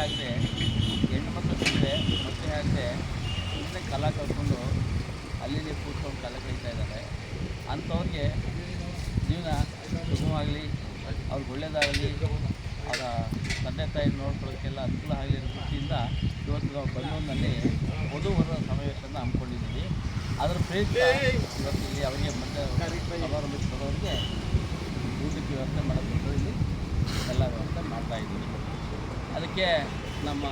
ಆಗದೆ ಹೆಣ್ಣು ಮಕ್ಕಳು ಸಿಗದೆ ಮದುವೆ ಆಗದೆ ಸುಮ್ಮನೆ ಕಾಲ ಕಳ್ಕೊಂಡು ಅಲ್ಲಿ ಕೂತ್ಕೊಂಡು ಕಾಲ ಕಳೀತಾ ಇದ್ದಾರೆ. ಅಂಥವ್ರಿಗೆ ಜೀವನ ಸುಗಮವಾಗಲಿ, ಅವ್ರಿಗೆ ಒಳ್ಳೆಯದಾಗಲಿ, ಅವರ ತಂದೆ ತಾಯಿ ನೋಡ್ಕೊಳ್ಳೋಕ್ಕೆಲ್ಲ ಅನುಕೂಲ ಆಗಲಿ ಅನ್ನೋ ದೃಷ್ಟಿಯಿಂದ ಇವತ್ತು ನಾವು ಬೆಂಗಳೂರಿನಲ್ಲಿ ವಧು-ವರರ ಸಮಾವೇಶವನ್ನು ಹಮ್ಮಿಕೊಂಡಿದ್ದೀವಿ. ಅದರ ಪ್ರಯುಕ್ತ ಇವತ್ತು ಇಲ್ಲಿ ಅವರಿಗೆ ಮತ್ತೆ ಸಮಾರಂಭಕ್ಕೆ ಬರೋರಿಗೆ ಊಟಕ್ಕೆ ವ್ಯವಸ್ಥೆ ಮಾಡೋದು ಇಲ್ಲಿ ಎಲ್ಲ ವ್ಯವಸ್ಥೆ ಮಾಡ್ತಾಯಿದ್ದೀವಿ. ಅದಕ್ಕೆ ನಮ್ಮ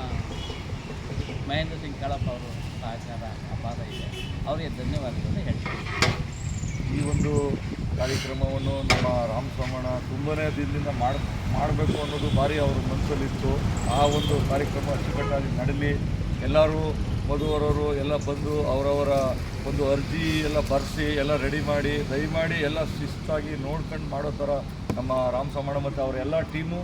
ಮಹೇಂದ್ರ ಸಿಂಗ್ ಕಾಳಪ್ಪ ಅವರು ಸಹಕಾರ ಅಪಾರ ಇದೆ. ಅವರಿಗೆ ಧನ್ಯವಾದಗಳನ್ನು ಹೇಳ್ತೀನಿ. ಈ ಒಂದು ಕಾರ್ಯಕ್ರಮವನ್ನು ನಮ್ಮ ರಾಮಸಮಣ ತುಂಬನೇ ದಿನದಿಂದ ಮಾಡಬೇಕು ಅನ್ನೋದು ಭಾರಿ ಅವ್ರ ಮನಸ್ಸಲ್ಲಿತ್ತು. ಆ ಒಂದು ಕಾರ್ಯಕ್ರಮ ಅಚ್ಚುಕಟ್ಟಾಗಿ ನಡೀಲಿ, ಎಲ್ಲರೂ ವಧುವರರು ಎಲ್ಲ ಬಂದು ಅವರವರ ಒಂದು ಅರ್ಜಿ ಎಲ್ಲ ಬರೆಸಿ ಎಲ್ಲ ರೆಡಿ ಮಾಡಿ ದಯಮಾಡಿ ಎಲ್ಲ ಶಿಸ್ತಾಗಿ ನೋಡ್ಕೊಂಡು ಮಾಡೋ ಥರ ನಮ್ಮ ರಾಮಸಮಣ ಮತ್ತು ಅವರೆಲ್ಲ ಟೀಮು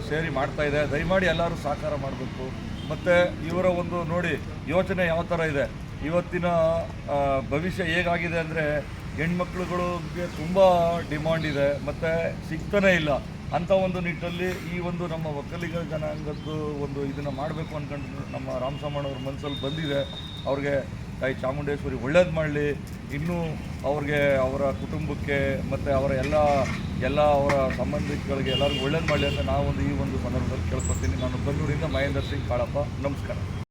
ಸೇರಿ ಮಾಡ್ತಾಯಿದೆ. ದಯಮಾಡಿ ಎಲ್ಲರೂ ಸಹಕಾರ ಮಾಡಬೇಕು. ಮತ್ತು ಇವರ ಒಂದು ನೋಡಿ ಯೋಚನೆ ಯಾವ ಥರ ಇದೆ, ಇವತ್ತಿನ ಭವಿಷ್ಯ ಹೇಗಾಗಿದೆ ಅಂದರೆ ಹೆಣ್ಮಕ್ಳುಗಳಿಗೆ ತುಂಬ ಡಿಮಾಂಡ್ ಇದೆ ಮತ್ತು ಸಿಗ್ತಾನೇ ಇಲ್ಲ. ಅಂಥ ಒಂದು ನಿಟ್ಟಲ್ಲಿ ಈ ಒಂದು ನಮ್ಮ ಒಕ್ಕಲಿಗ ಜನಾಂಗದ್ದು ಒಂದು ಇದನ್ನು ಮಾಡಬೇಕು ಅಂದ್ಕೊಂಡು ನಮ್ಮ ರಾಮಸಮಣ್ಣವ್ರ ಮನಸ್ಸಲ್ಲಿ ಬಂದಿದೆ. ಅವ್ರಿಗೆ ತಾಯಿ ಚಾಮುಂಡೇಶ್ವರಿ ಒಳ್ಳೇದು ಮಾಡಲಿ, ಇನ್ನೂ ಅವ್ರಿಗೆ ಅವರ ಕುಟುಂಬಕ್ಕೆ ಮತ್ತು ಅವರ ಎಲ್ಲ ಅವರ ಸಂಬಂಧಿಕರಿಗೆ ಎಲ್ಲರಿಗೂ ಒಳ್ಳೇದು ಮಾಡಲಿ ಅಂತ ನಾವೊಂದು ಈ ಒಂದು ಸಂದರ್ಭದಲ್ಲಿ ಕೇಳ್ಕೊತೀನಿ. ನಾನು ಬೆಂಗಳೂರಿಂದ ಮಹೇಂದ್ರ ಸಿಂಗ್ ಕಾಳಪ್ಪ. ನಮಸ್ಕಾರ.